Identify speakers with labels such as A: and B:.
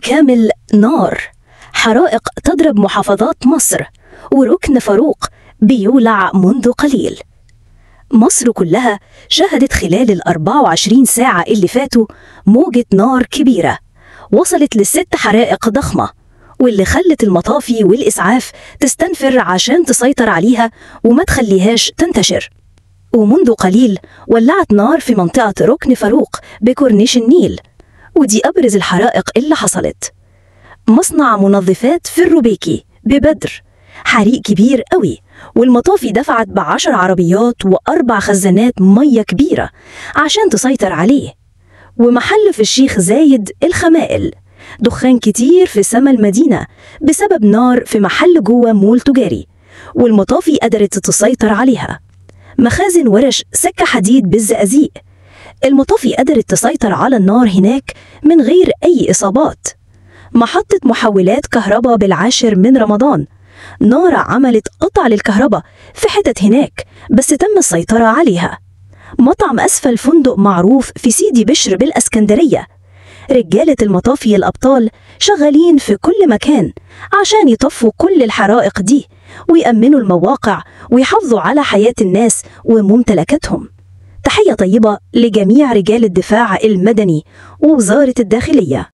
A: كامل نار، حرائق تضرب محافظات مصر، وركن فاروق بيولع منذ قليل. مصر كلها شهدت خلال ال24 ساعة اللي فاتوا موجة نار كبيرة وصلت ل6 حرائق ضخمة، واللي خلت المطافي والإسعاف تستنفر عشان تسيطر عليها وما تخليهاش تنتشر. ومنذ قليل ولعت نار في منطقة ركن فاروق بكورنيش النيل، ودي أبرز الحرائق اللي حصلت. مصنع منظفات في الروبيكي ببدر، حريق كبير قوي، والمطافي دفعت ب10 عربيات و4 خزانات مية كبيرة عشان تسيطر عليه. ومحل في الشيخ زايد الخمائل، دخان كتير في سما المدينة بسبب نار في محل جوه مول تجاري، والمطافي قدرت تسيطر عليها. مخازن ورش سكة حديد بالزقازيق، المطافي قدرت تسيطر على النار هناك من غير أي إصابات. محطة محولات كهرباء بالعاشر من رمضان، نار عملت قطع للكهرباء في حتت هناك بس تم السيطرة عليها. مطعم أسفل فندق معروف في سيدي بشر بالأسكندرية، رجالة المطافي الأبطال شغالين في كل مكان عشان يطفوا كل الحرائق دي ويأمنوا المواقع ويحافظوا على حياة الناس وممتلكاتهم. تحية طيبة لجميع رجال الدفاع المدني ووزارة الداخلية.